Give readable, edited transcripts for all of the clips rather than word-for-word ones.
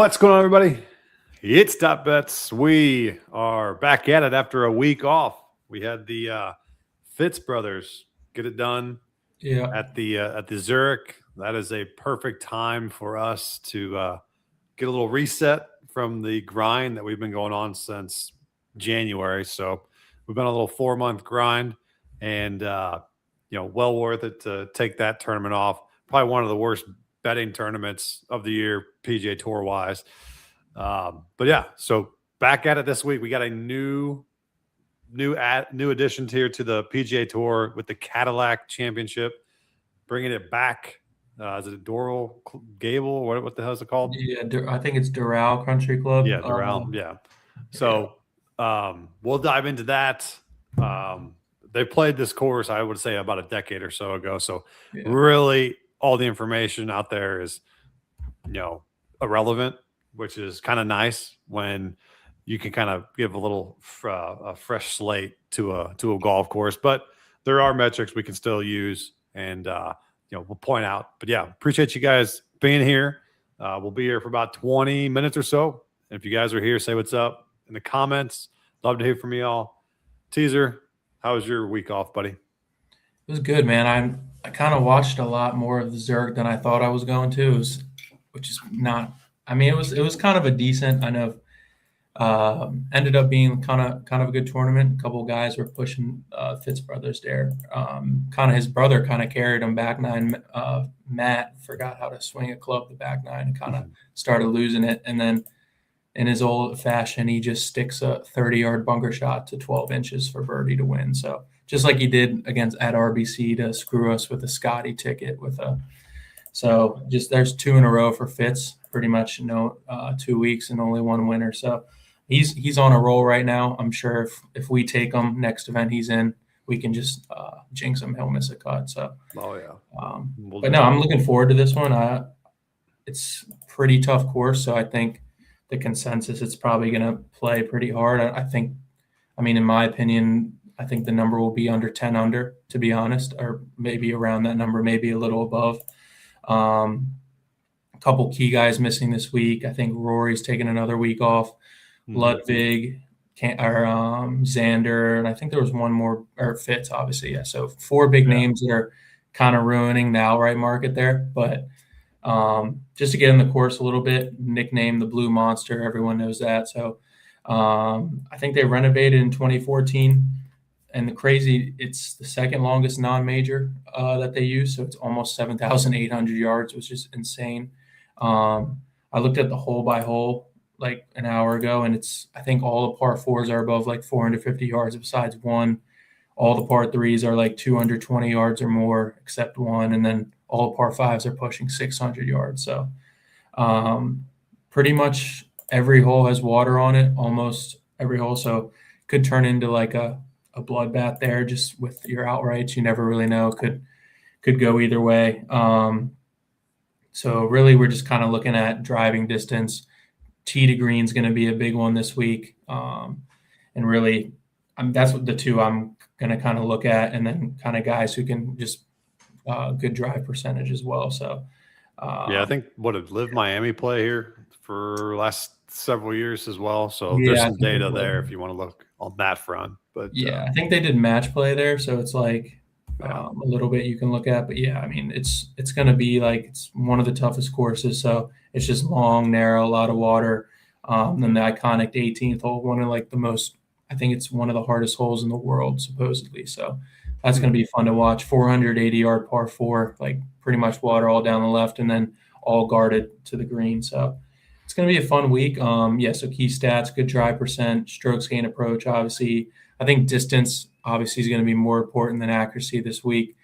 What's going on, everybody? It's Top Bets. We are back at it after a week off. We had the Fitz brothers get it done at the Zurich. That is a perfect time for us to get a little reset from the grind that we've been going on since January. So we've been on a little 4-month grind, and well worth it to take that tournament off. Probably one of the worst betting tournaments of the year, PGA Tour wise. But yeah, so back at it this week. We got a new additions here to the PGA Tour with the Cadillac Championship, bringing it back. Is it Doral Gable? What the hell is it called? Yeah, I think it's Doral Country Club. Yeah, Doral. Yeah. So we'll dive into that. They played this course, I would say, about a decade or so ago. So really, all the information out there is, irrelevant, which is kind of nice when you can kind of give a little a fresh slate to a golf course. But there are metrics we can still use, and we'll point out. But yeah, appreciate you guys being here. We'll be here for about 20 minutes or so. And if you guys are here, say what's up in the comments. Love to hear from you all. Teaser, how was your week off, buddy? It was good, man. I kind of watched a lot more of the Zurich than I thought I was going to, which is not. I mean, it was kind of a decent. I know ended up being kind of a good tournament. A couple of guys were pushing Fitz brothers there. Kind of his brother kind of carried him back nine. Matt forgot how to swing a club the back nine and kind of started losing it, and then in his old fashion, he just sticks a 30-yard bunker shot to 12 inches for birdie to win. So just like he did at RBC to screw us with a Scotty ticket there's 2 in a row for Fitz, pretty much 2 weeks and only one winner. So he's on a roll right now. I'm sure if we take him next event he's in, we can just jinx him. He'll miss a cut. So but no, I'm looking forward to this one. It's a pretty tough course, so I think the consensus it's probably going to play pretty hard. In my opinion, I think the number will be under 10 under, to be honest, or maybe around that number, maybe a little above. A couple key guys missing this week. I think Rory's taking another week off. Ludwig, Xander, and I think there was one more, or Fitz, obviously. Yeah, so 4 big names that are kind of ruining the outright market there. But just to get in the course a little bit, nicknamed the Blue Monster. Everyone knows that. So I think they renovated in 2014. And it's the second longest non-major that they use. So it's almost 7,800 yards, which is insane. I looked at the hole by hole like an hour ago, and I think all the par 4s are above like 450 yards besides one. All the par 3s are like 220 yards or more, except one. And then all the par 5s are pushing 600 yards. So pretty much every hole has water on it, almost every hole. So could turn into like a bloodbath there just with your outrights. You never really know. Could go either way. So really we're just kind of looking at driving distance. Tee to green is going to be a big one this week. And really that's what the 2 I'm going to kind of look at, and then kind of guys who can just good drive percentage as well. So I think Live Miami play here for last several years as well. So there's some data there if you want to look on that front. But I think they did match play there, so it's like a little bit you can look at. But yeah, I mean it's going to be like it's one of the toughest courses. So it's just long, narrow, a lot of water. Then the iconic 18th hole, one of like the most. I think it's one of the hardest holes in the world, supposedly. So that's going to be fun to watch. 480-yard par 4, like pretty much water all down the left, and then all guarded to the green. So it's going to be a fun week. So key stats, good drive percent, strokes gain approach. Obviously, I think distance obviously is going to be more important than accuracy this week.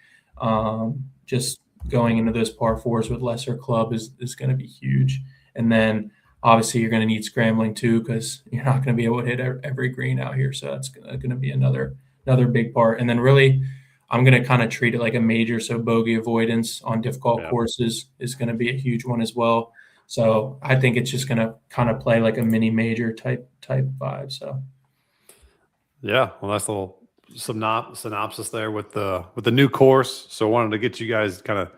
Just going into those par 4s with lesser club is going to be huge. And then obviously you're going to need scrambling too, because you're not going to be able to hit every green out here. So that's going to be another big part. And then really I'm going to kind of treat it like a major. So bogey avoidance on difficult courses is going to be a huge one as well. So I think it's just going to kind of play like a mini major type vibe. So yeah, well, that's a little synopsis there with the new course. So I wanted to get you guys kind of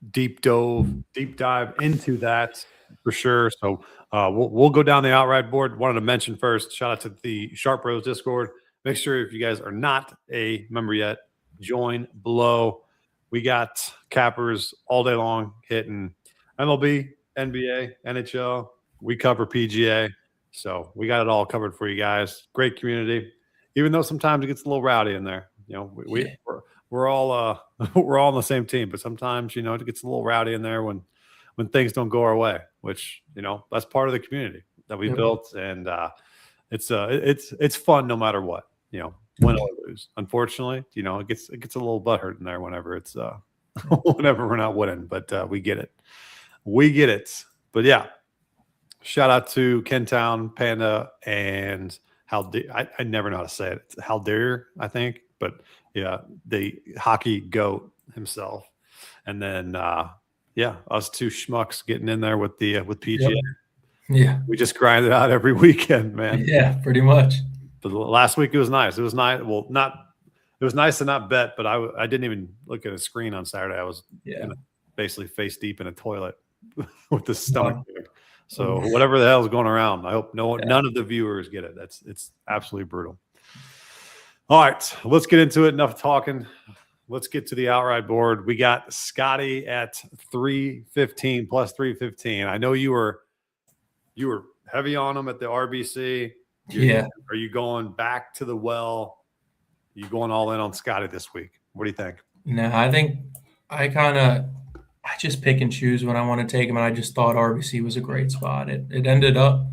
deep dive into that for sure. So we'll go down the outright board. Wanted to mention first, shout out to the Sharp Bros Discord. Make sure if you guys are not a member yet, join below. We got cappers all day long hitting MLB, NBA, NHL. We cover PGA. So we got it all covered for you guys. Great community. Even though sometimes it gets a little rowdy in there. You know, we're all we're all on the same team, but sometimes, you know, it gets a little rowdy in there when things don't go our way, which, you know, that's part of the community that we built. And it's fun no matter what, you know, win or lose. Unfortunately, you know, it gets a little butthurt in there whenever it's whenever we're not winning, but we get it. But yeah, shout out to Kentown, Panda, and I never know how to say it. It's Haldir, I think, but yeah, the hockey goat himself. And then us two schmucks getting in there with PGA. Yeah, we just grind it out every weekend, man. Yeah, pretty much. But last week it was nice. It was nice. Well, it was nice to not bet, but I didn't even look at a screen on Saturday. I was basically face deep in a toilet with the stomach. So whatever the hell is going around, I hope none of the viewers get it. It's absolutely brutal. All right, let's get into it. Enough talking. Let's get to the outright board. We got Scotty at 315 plus 315. I know you were heavy on him at the RBC. Are you going back to the well? Are you going all in on Scotty this week? What do you think? No, I think I just pick and choose when I want to take him, and I just thought RBC was a great spot. It ended up,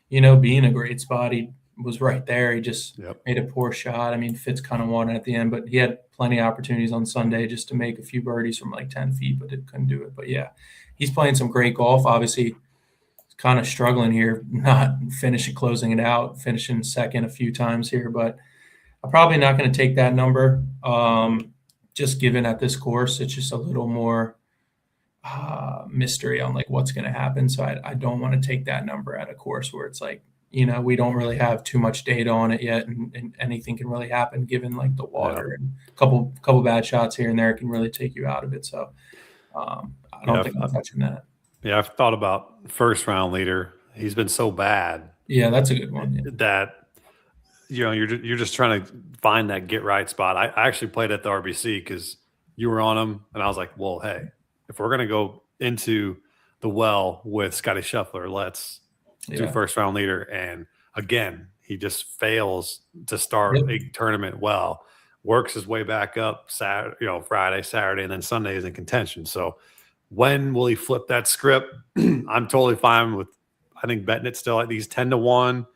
you know, being a great spot. He was right there. He just made a poor shot. I mean, Fitz kind of won at the end, but he had plenty of opportunities on Sunday just to make a few birdies from like 10 feet, but it couldn't do it. But yeah, he's playing some great golf. Obviously, kind of struggling here, not closing it out, finishing second a few times here, but I'm probably not going to take that number. Just given at this course, it's just a little more mystery on like what's going to happen. So I don't want to take that number at a course where it's like, you know, we don't really have too much data on it yet, and anything can really happen given like the water and a couple bad shots here and there can really take you out of it. So I don't think I'm touching that. Yeah, I've thought about first round leader. He's been so bad. Yeah, that's a good one. That, you know, you're just trying to find that get right spot. I actually played at the RBC because you were on him, and I was like, well, hey, if we're gonna go into the well with Scotty Scheffler, let's do first round leader. And again, he just fails to start a tournament well. Works his way back up Friday, Saturday, and then Sunday is in contention. So when will he flip that script? I'm totally fine with, I think, betting it still at these 10-1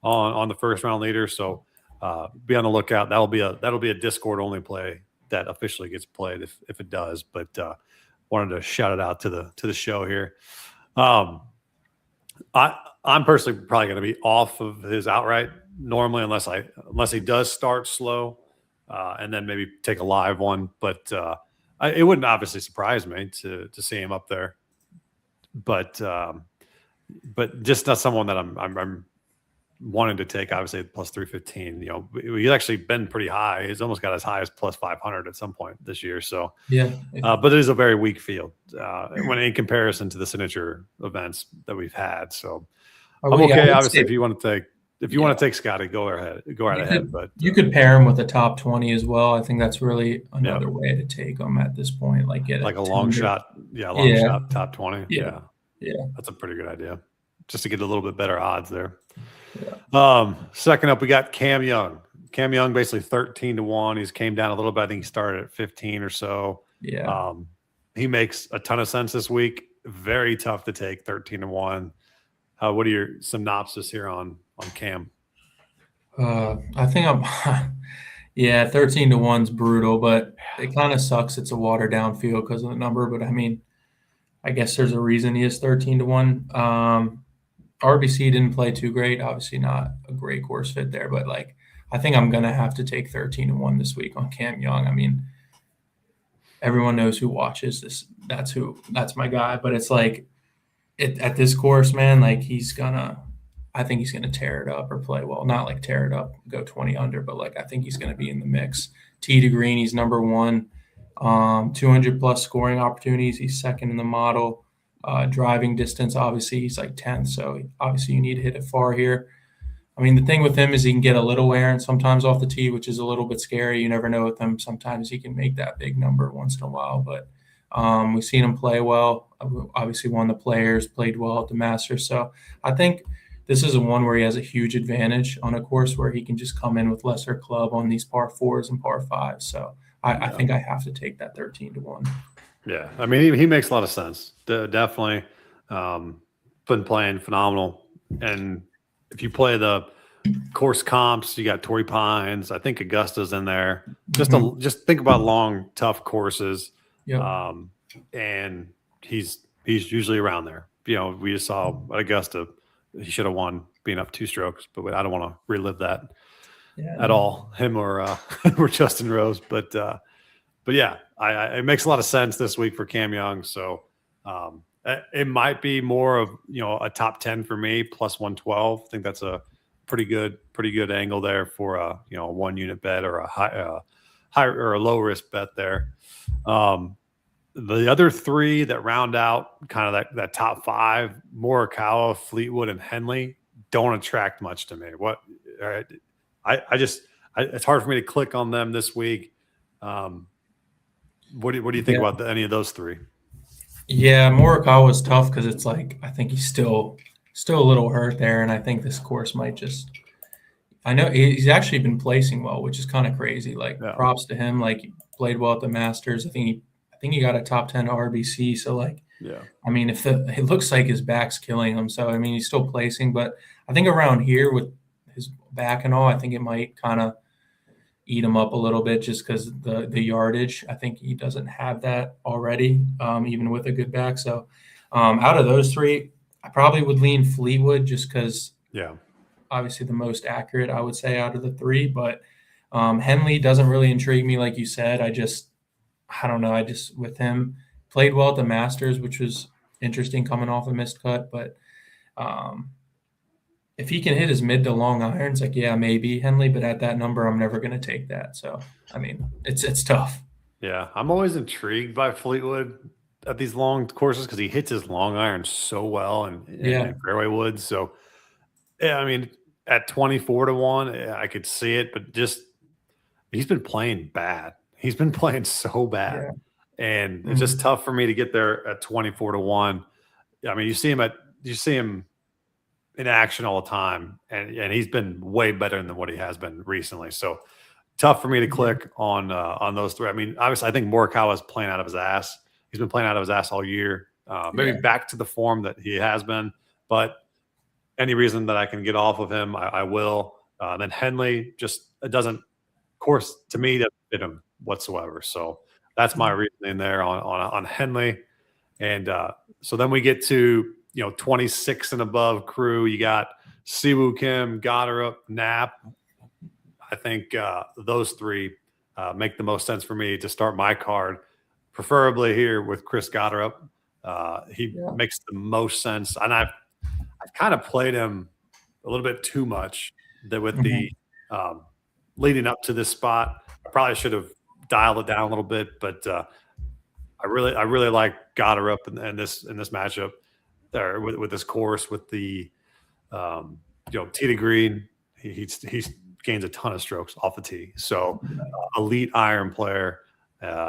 on the first round leader. So be on the lookout. That'll be a Discord only play that officially gets played if it does. But wanted to shout it out to the show here. I'm personally probably going to be off of his outright normally, unless he does start slow, and then maybe take a live one. But it wouldn't obviously surprise me to see him up there. But just not someone that I'm wanting to take. Obviously, plus 315. You know, he's actually been pretty high. He's almost got as high as plus 500 at some point this year. So but it is a very weak field when in comparison to the signature events that we've had. So I'm okay. Obviously, if you want to take Scotty, go right ahead. But you could pair him with a top 20 as well. I think that's really another way to take him at this point. Like get like a long shot, shot top 20. Yeah, that's a pretty good idea. Just to get a little bit better odds there. Yeah. Second up, we got Cam Young. Cam Young basically 13-1. He's came down a little bit. I think he started at 15 or so. Yeah. He makes a ton of sense this week. Very tough to take 13-1. What are your synopsis here on Cam? I think 13-1's brutal, but it kind of sucks. It's a watered down field because of the number. But I mean, I guess there's a reason he is 13-1. RBC didn't play too great. Obviously not a great course fit there, but like I think I'm gonna have to take 13-1 this week on Cam Young. I mean, everyone knows who watches this. That's my guy. But it's like at this course, man, like I think he's gonna tear it up or play well. Not like tear it up, go 20 under, but like I think he's gonna be in the mix. Tee to green, he's number one. 200 plus scoring opportunities. He's second in the model. Driving distance, obviously, he's like 10th. So obviously, you need to hit it far here. I mean, the thing with him is he can get a little errant sometimes off the tee, which is a little bit scary. You never know with him. Sometimes he can make that big number once in a while. But we've seen him play well. Obviously, won the Players, played well at the Masters. So I think this is one where he has a huge advantage on a course where he can just come in with lesser club on these par 4s and par 5s. So I think I have to take that 13-1. Yeah, I mean, he makes a lot of sense. Definitely been playing phenomenal. And if you play the course comps, you got Torrey Pines. I think Augusta's in there. Just think about long, tough courses. Yep. And he's usually around there. We just saw at Augusta, he should have won being up 2 strokes, but I don't want to relive that at all. Him or Justin Rose, but yeah, it makes a lot of sense this week for Cam Young. So it might be more of a top 10 for me, plus 112. I think that's a pretty good angle there for a 1 unit bet or a high or a low risk bet there. The other 3 that round out kind of that top 5, Morikawa, Fleetwood, and Henley, don't attract much to me. It's hard for me to click on them this week. What do you think about any of those 3? Yeah, Morikawa is tough because it's like I think he's still a little hurt there, and I think this course might just. I know he's actually been placing well, which is kind of crazy. Like props to him. Like he played well at the Masters. I think he got a top 10 RBC. So I mean, it looks like his back's killing him. So I mean, he's still placing, but I think around here with his back and all, I think it might kind of eat him up a little bit just because the yardage. I think he doesn't have that already, even with a good back. So out of those 3, I probably would lean Fleetwood just because obviously the most accurate, I would say, out of the 3. But Henley doesn't really intrigue me, like you said. I don't know. With him, played well at the Masters, which was interesting coming off a missed cut. But if he can hit his mid to long irons, maybe Henley. But at that number, I'm never going to take that. So, I mean, it's tough. Yeah, I'm always intrigued by Fleetwood at these long courses because he hits his long irons so well and fairway woods. So, yeah, I mean, at 24-1, I could see it, but just he's been playing bad. He's been playing so bad, and it's just tough for me to get there at 24-1. I mean, you see him in action all the time, and he's been way better than what he has been recently. So tough for me to click on those 3. I mean, obviously, I think Morikawa is playing out of his ass. He's been playing out of his ass all year. Maybe back to the form that he has been, but any reason that I can get off of him, I will. Then Henley it doesn't, of course, to me, doesn't fit him whatsoever. So that's my reasoning there on Henley. And so then we get to 26 and above crew. You got Siwoo Kim, Goddard, Knapp. I think those 3 make the most sense for me to start my card, preferably here with Chris Goddard. He makes the most sense, and I've kind of played him a little bit too much with the leading up to this spot. I probably should have dialed it down a little bit, but I really like Goddard in this matchup there with this course with the tee to green. He gains a ton of strokes off the tee. So elite iron player.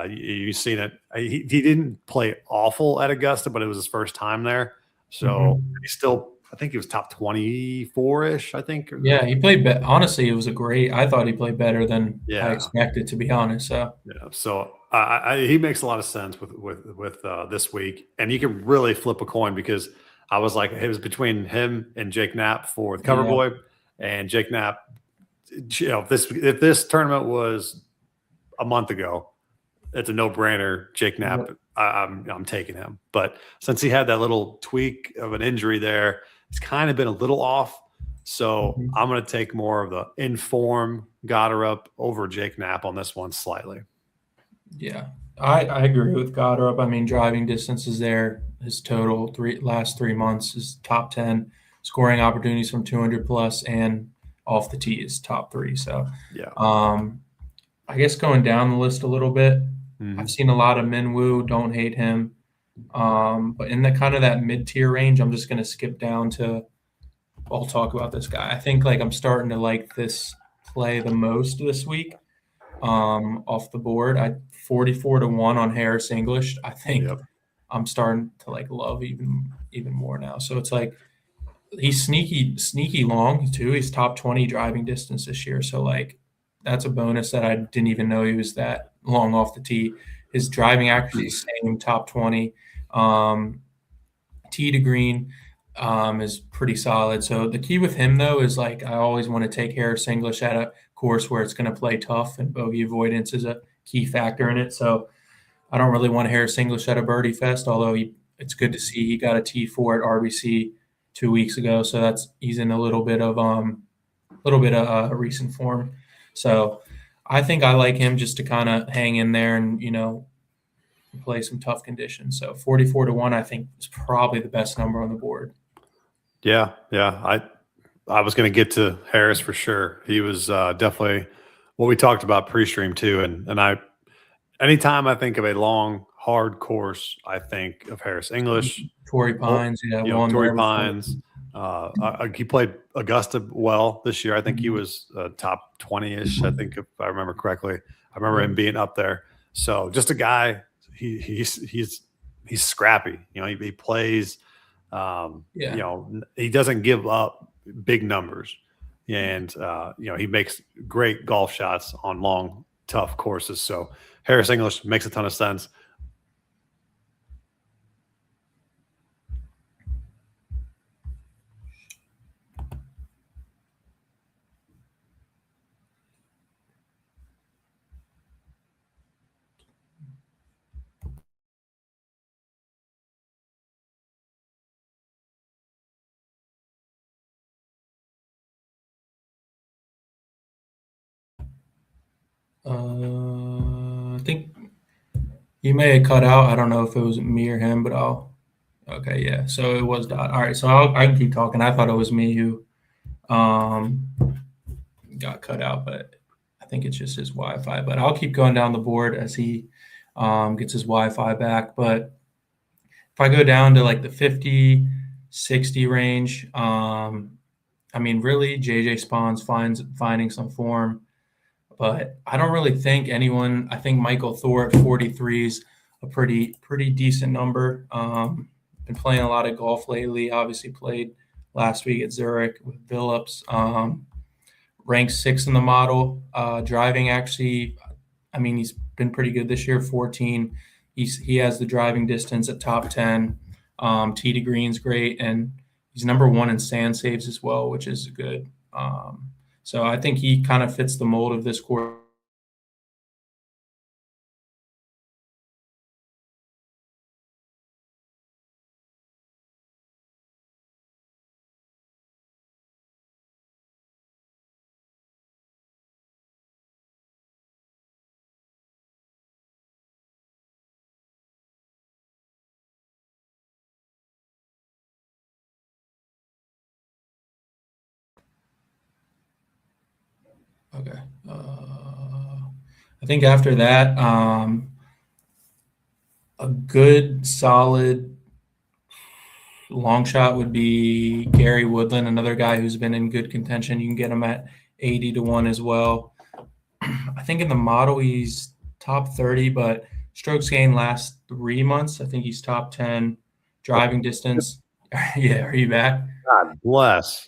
You've seen it. He didn't play awful at Augusta, but it was his first time there. So he's still, I think he was top 24-ish, I think. Yeah, he played honestly, it was I thought he played better than I expected, to be honest. So he makes a lot of sense with this week. And you can really flip a coin because I was like, it was between him and Jake Knapp for the cover boy. And Jake Knapp, if this tournament was a month ago, it's a no-brainer. Jake Knapp, I'm taking him. But since he had that little tweak of an injury there, he's kind of been a little off. So I'm going to take more of the inform Goddard over Jake Knapp on this one slightly. Yeah, I agree with Goddard. I mean, driving distance is there. His total last 3 months is top 10. Scoring opportunities from 200 plus and off the tee is top 3. So I guess going down the list a little bit, I've seen a lot of Minwoo, don't hate him. But in the kind of that mid-tier range, I'm just going to skip down to, I'll talk about this guy. I think like I'm starting to like this play the most this week off the board. 44-1 on Harris English. I think I'm starting to like love even more now. So it's like he's sneaky long too. He's top 20 driving distance this year. So like that's a bonus that I didn't even know he was that long off the tee. His driving accuracy is same, top 20. Tee to green is pretty solid. So the key with him though is like I always want to take Harris English at a course where it's going to play tough, and bogey avoidance is a key factor in it. So I don't really want Harris English at a birdie fest, although it's good to see he got a T4 at RBC 2 weeks ago. So he's in a little bit of recent form. So I think I like him just to kind of hang in there and, play some tough conditions. So 44-1, I think, is probably the best number on the board. Yeah. I was going to get to Harris for sure. He was definitely what we talked about pre-stream too. And anytime I think of a long, hard course, I think of Harris English. Torrey Pines, Torrey Pines. He played Augusta well this year. I think he was top 20-ish, I think, if I remember correctly. I remember him being up there. So just a guy, he's scrappy. He plays, he doesn't give up big numbers. And, he makes great golf shots on long, tough courses. So Harris English makes a ton of sense. I think you may have cut out. I don't know if it was me or him, but okay, yeah. So it was Dot. All right, so I can keep talking. I thought it was me who got cut out, but I think it's just his Wi-Fi. But I'll keep going down the board as he gets his Wi-Fi back. But if I go down to like the 50, 60 range, really JJ Spawn's finding some form. But I don't really think anyone. I think Michael Thor at 43 is a pretty decent number. Been playing a lot of golf lately. Obviously played last week at Zurich with Phillips. Ranked 6th in the model. Driving actually, he's been pretty good this year. 14. He has the driving distance at top 10. Tee to green's great, and he's number 1 in sand saves as well, which is good. So I think he kind of fits the mold of this course. Okay. I think after that, a good, solid long shot would be Gary Woodland, another guy who's been in good contention. You can get him at 80-1 as well. I think in the model he's top 30, but strokes gained last 3 months. I think he's top 10. Driving distance. Yeah, are you back? God bless.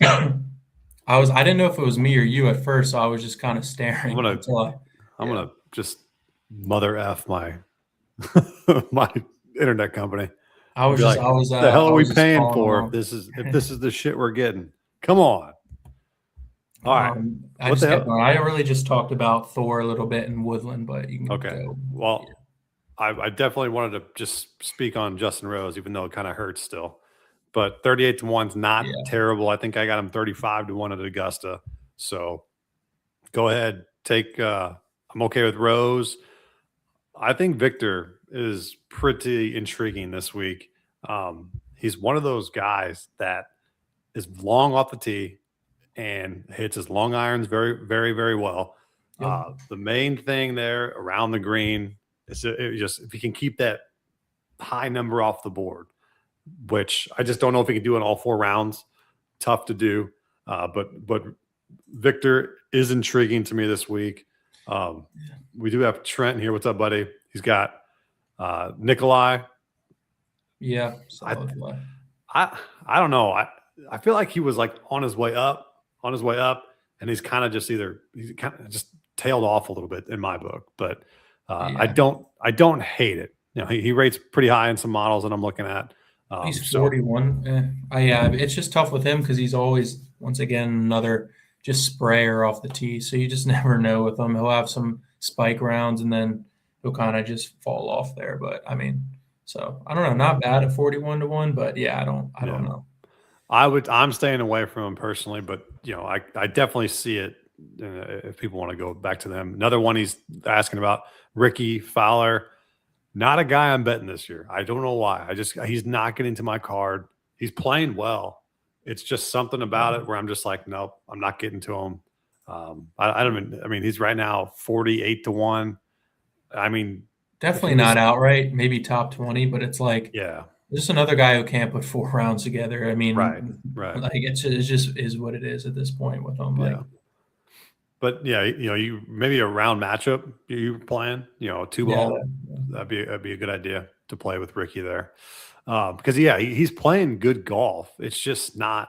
I didn't know if it was me or you at first, so I was just kind of staring. I'm gonna just mother F my my internet company. What the hell are we paying for if this is the shit we're getting? Come on. All right. I really just talked about Thor a little bit and Woodland, but you can go. Well, I definitely wanted to just speak on Justin Rose, even though it kind of hurts still. But 38-1's not terrible. I think I got him 35-1 at Augusta. So go ahead. I'm okay with Rose. I think Victor is pretty intriguing this week. He's one of those guys that is long off the tee and hits his long irons very, very, very well. Yep. The main thing there around the green if he can keep that high number off the board, which I just don't know if he can do in all 4 rounds. Tough to do. But Victor is intriguing to me this week. We do have Trent here. What's up, buddy? He's got Nikolai. Yeah. I don't know. I feel like he was like on his way up, and he's kind of just tailed off a little bit in my book. But I don't hate it. He rates pretty high in some models that I'm looking at. He's 41. It's just tough with him because he's always, once again, another just sprayer off the tee. So you just never know with him. He'll have some spike rounds and then he'll kind of just fall off there. But so I don't know. Not bad at 41-1, but I don't know. I'm staying away from him personally, but I definitely see it if people want to go back to them. Another one he's asking about, Ricky Fowler. Not a guy I'm betting this year. I don't know why. He's not getting to my card. He's playing well. It's just something about it where I'm just like, nope, I'm not getting to him. He's right now 48-1. Definitely not outright, maybe top 20, but it's like, just another guy who can't put 4 rounds together. Right. Like it just is what it is at this point with him. But you maybe a round matchup you playing, 2-ball. That'd be a good idea to play with Ricky there, because he's playing good golf. It's just not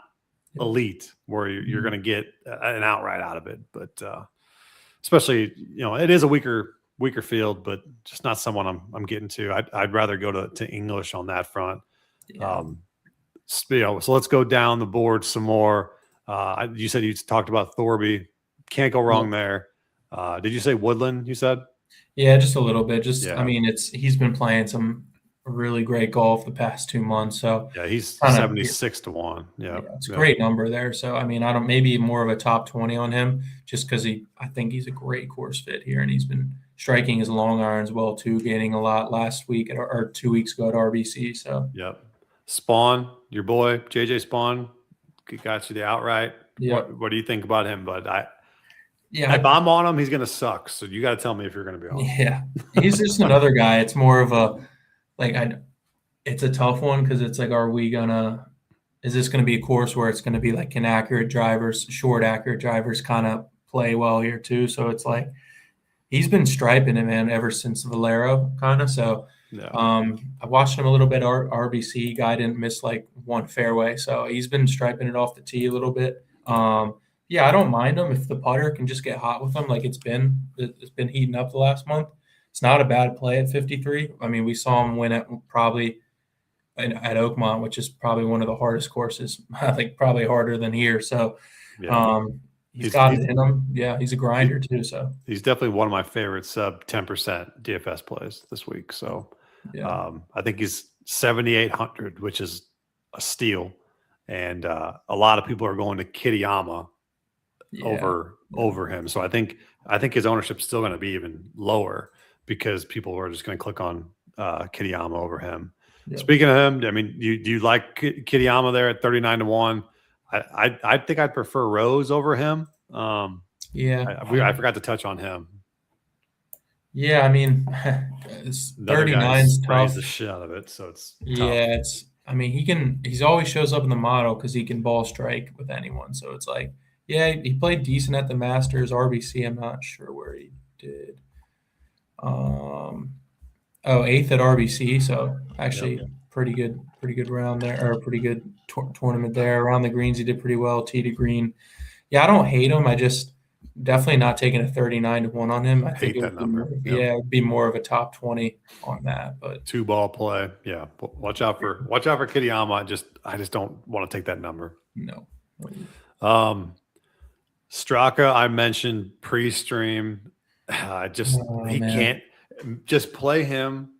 elite where you're going to get an outright out of it. But especially it is a weaker field, but just not someone I'm getting to. I'd rather go to English on that front. So let's go down the board some more. You said you talked about Thorby. Can't go wrong there. Did you say Woodland, you said? Yeah, just a little bit. He's been playing some really great golf the past 2 months. So he's 76-1. Yeah, it's a great number there. So I don't maybe more of a top 20 on him just because I think he's a great course fit here, and he's been striking his long irons well too, gaining a lot last week or 2 weeks ago at RBC. So Spawn, your boy JJ Spawn, got you the outright. What do you think about him, bud? If I'm on him, he's going to suck. So you got to tell me if you're going to be on him. Yeah. He's just another guy. It's more of a, it's a tough one because it's like, is this going to be a course where it's going to be like short accurate drivers kind of play well here too. So it's like, he's been striping it, man, ever since Valero kind of. So I watched him a little bit. RBC guy didn't miss like one fairway. So he's been striping it off the tee a little bit. I don't mind him if the putter can just get hot with him. Like it's been heating up the last month. It's not a bad play at 53. We saw him win at Oakmont, which is probably one of the hardest courses. I think probably harder than here. So he's got it in him. Yeah, he's a grinder too. So he's definitely one of my favorite sub 10% DFS plays this week. So I think he's 7,800, which is a steal. And a lot of people are going to Kitayama over him. So I think his ownership is still going to be even lower because people are just going to click on Kitayama over him. Yep. Speaking of him, do you like Kitayama there at 39-1? I think I'd prefer Rose over him. I forgot to touch on him. Yeah, 39 is tough. The shit out of it, so it's tough. He's always shows up in the model because he can ball strike with anyone. So it's like, he played decent at the Masters. RBC, I'm not sure where he did. 8th at RBC. So actually pretty good round there, or a pretty good tournament there. Around the greens, he did pretty well. Tee to green. Yeah, I don't hate him. I just definitely not taking a 39-1 on him. I think that number. It'd be more of a top 20 on that. But 2-ball play. Yeah. Watch out for Kitayama. I just don't want to take that number. No. Straka, I mentioned pre-stream. Can't just play him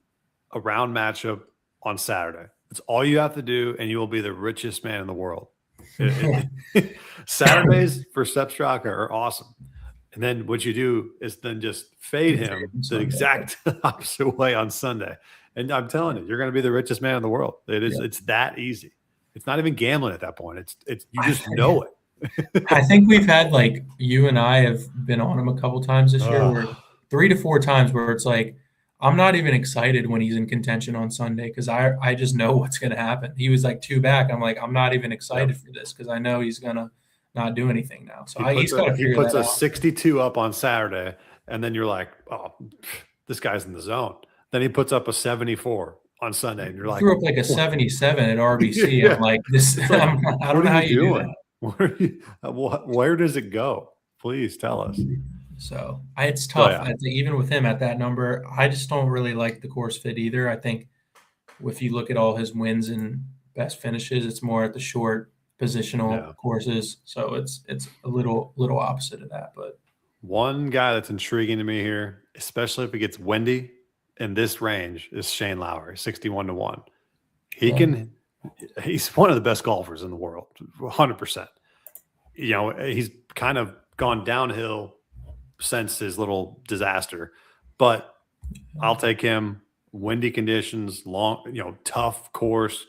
a round matchup on Saturday. That's all you have to do, and you will be the richest man in the world. Saturdays for Sepp Straka are awesome. And then what you do is then just fade him the exact opposite way on Sunday. And I'm telling you, you're going to be the richest man in the world. It's that easy. It's not even gambling at that point. It's you just know it. I think we've had, you and I have been on him a couple times this year, where 3 to 4 times where it's like, I'm not even excited when he's in contention on Sunday because I just know what's going to happen. He was like 2 back. I'm like, I'm not even excited for this because I know he's going to not do anything now. So he's got to figure that out. He puts a 62 up on Saturday, and then you're like, oh, this guy's in the zone. Then he puts up a 74 on Sunday, and you're like, threw up like a 77 at RBC. Yeah. I'm like, this. Like, I don't know how you do that. Where does it go? Please tell us. So it's tough. Even with him at that number, I just don't really like the course fit either. I think if you look at all his wins and best finishes, it's more at the short positional courses. So it's a little opposite of that. But one guy that's intriguing to me here, especially if it gets windy in this range, is Shane Lowry, 61-1. He's one of the best golfers in the world, 100%. You know, he's kind of gone downhill since his little disaster, but I'll take him. Windy conditions, long, tough course.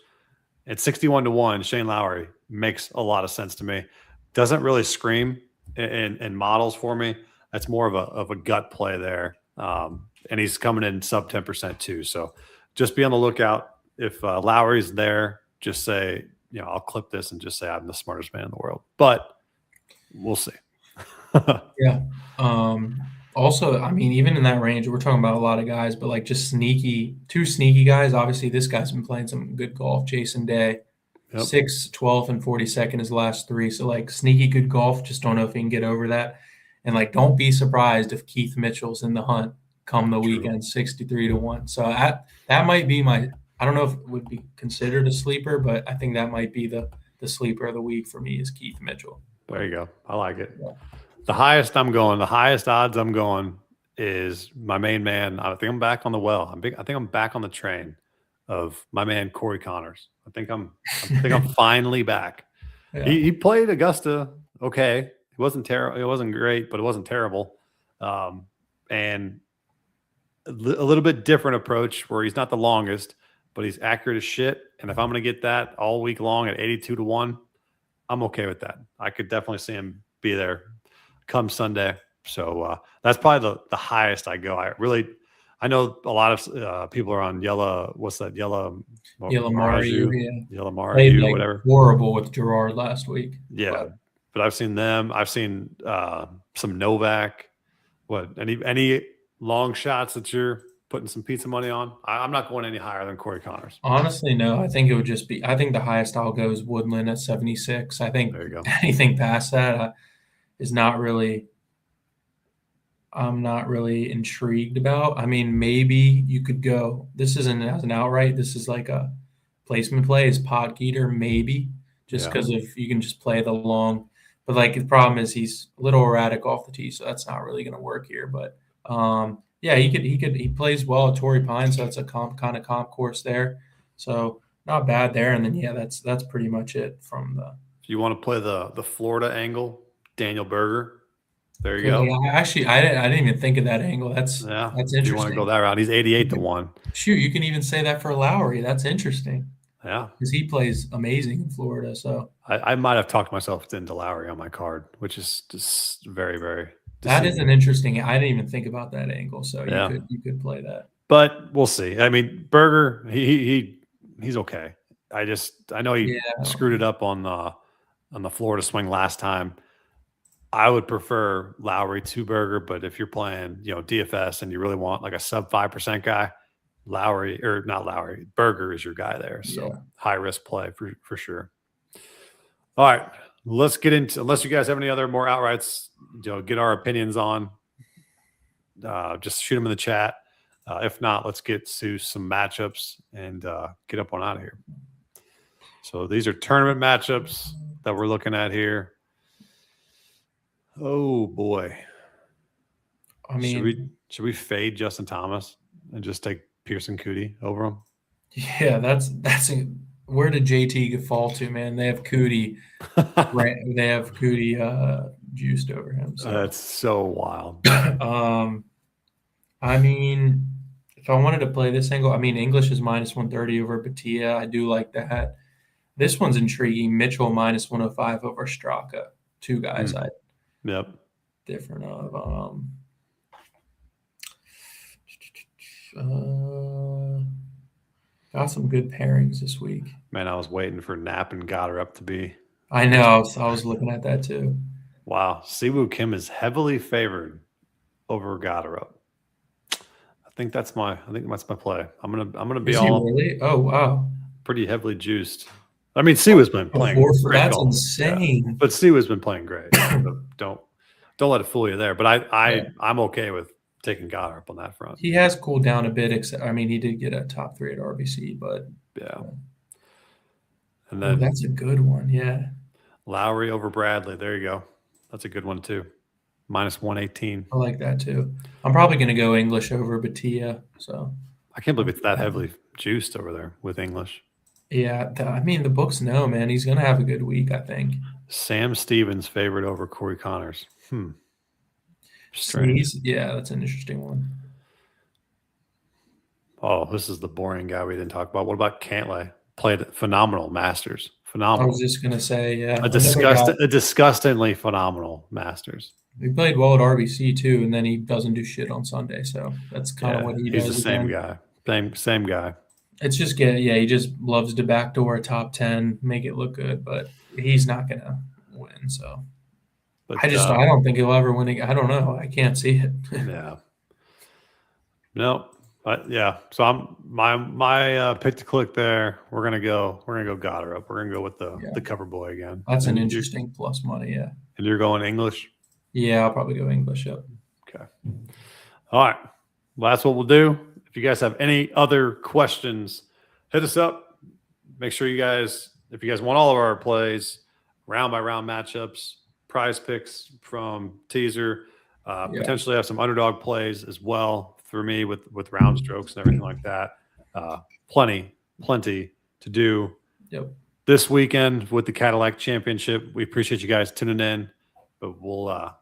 At 61-1, Shane Lowry makes a lot of sense to me. Doesn't really scream in models for me. That's more of a gut play there. And he's coming in sub 10% too. So just be on the lookout. If Lowry's there, just say, I'll clip this and just say I'm the smartest man in the world. But we'll see. Yeah. Also, I mean, even in that range, we're talking about a lot of guys, but like just two sneaky guys. Obviously, this guy's been playing some good golf. Jason Day, 6th, 12th, and 42nd his last 3. So like sneaky good golf. Just don't know if he can get over that. And like, don't be surprised if Keith Mitchell's in the hunt come the weekend, 63-1. So that might be I don't know if it would be considered a sleeper, but I think that might be the sleeper of the week for me is Keith Mitchell. There you go. I like it. Yeah. The highest odds I'm going is my main man. I think I'm back on the well. I think I'm back on the train of my man Corey Connors. I think I'm finally back. Yeah. He played Augusta okay. It wasn't terrible. It wasn't great, but it wasn't terrible. And a little bit different approach where he's not the longest, but he's accurate as shit. And if I'm going to get that all week long at 82-1, I'm okay with that. I could definitely see him be there come Sunday. So that's probably the highest I go. I know a lot of people are on Yellow Marju, whatever. Horrible with Gerard last week. Yeah, but I've seen them. I've seen some Novak. Any long shots that you're putting some pizza money on? I'm not going any higher than Corey Connors. Honestly, no. I think it would just be. I think the highest I'll go is Woodland at 76. I think there you go. Anything past that is not really. I'm not really intrigued about. I mean, maybe you could go. This isn't as an outright. This is like a placement play. Is Podgeter maybe just because if you can just play the long. But like the problem is he's a little erratic off the tee, so that's not really going to work here. But yeah, he plays well at Torrey Pines, so that's a kind of comp course there. So not bad there. And then that's pretty much it from the. If you want to play the Florida angle, Daniel Berger. There you go. Actually, I didn't even think of that angle. That's interesting. If you want to go that route, he's 88-1. Shoot, you can even say that for Lowry. That's interesting. Yeah, because he plays amazing in Florida. So I might have talked myself into Lowry on my card, which is just very, very. That is an interesting. I didn't even think about that angle. So you could play that. But we'll see. I mean, Berger, he's okay. I know he screwed it up on the Florida swing last time. I would prefer Lowry to Berger, but if you're playing, DFS and you really want like a sub 5% guy, Berger is your guy there. So high risk play for sure. All right, let's get into, unless you guys have any other more outrights, get our opinions on, just shoot them in the chat. If not, let's get to some matchups and get up on out of here. So these are tournament matchups that we're looking at here. Oh boy! I mean, should we fade Justin Thomas and just take Pearson Coody over him? Yeah, that's where did JT fall to, man? They have Coody, juiced over him. So. That's so wild. I mean, if I wanted to play this angle, I mean, English is -130 over Batia. I do like that. This one's intriguing. Mitchell -105 over Straka. Two guys different of. Got some good pairings this week. Man, I was waiting for Knapp and Goddard to be. I know. I was looking at that too. Wow. Siwoo Kim is heavily favored over Goddard. I think that's my play. I'm gonna be all really? Oh wow. Pretty heavily juiced. I mean, Siwoo's been playing great. That's insane. Yeah. But Siwoo's been playing great. So don't let it fool you there. But I'm okay with taking Goddard on that front. He has cooled down a bit. Except, I mean, he did get a top 3 at RBC, but yeah. And then that's a good one. Yeah. Lowry over Bradley. There you go. That's a good one too. -118. I like that too. I'm probably going to go English over Batia. So I can't believe it's that heavily juiced over there with English. Yeah, I mean, the books know, man. He's going to have a good week, I think. Sam Stevens favored over Corey Connors. Strange. Yeah, that's an interesting one. Oh, this is the boring guy we didn't talk about. What about Cantlay? Played phenomenal Masters. Phenomenal. I was just going to say, yeah. A disgustingly phenomenal Masters. He played well at RBC too, and then he doesn't do shit on Sunday. So that's kind of what he does. He's the same guy. Same guy. It's just he just loves to backdoor a top 10, make it look good, but he's not going to win. So but, I don't think he'll ever win again. I don't know. I can't see it. Yeah. No. But yeah, so I'm my pick to click there. We're gonna go Goddard up. We're gonna go with the cover boy again. That's an interesting plus money, yeah. And you're going English? Yeah, I'll probably go English up. Okay. All right. Well, that's what we'll do. If you guys have any other questions, hit us up. Make sure if you guys want all of our plays, round by round matchups, prize picks from teaser, potentially have some underdog plays as well for me with round strokes and everything like that. Plenty to do this weekend with the Cadillac Championship. We appreciate you guys tuning in, but we'll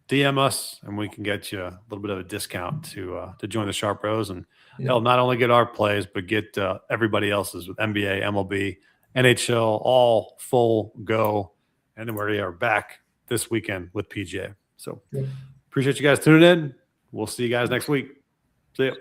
DM us and we can get you a little bit of a discount to join the Sharp Bros and help not only get our plays, but get everybody else's with NBA, MLB, NHL, all full go. And then we are back this weekend with PGA. So appreciate you guys tuning in. We'll see you guys next week. See ya.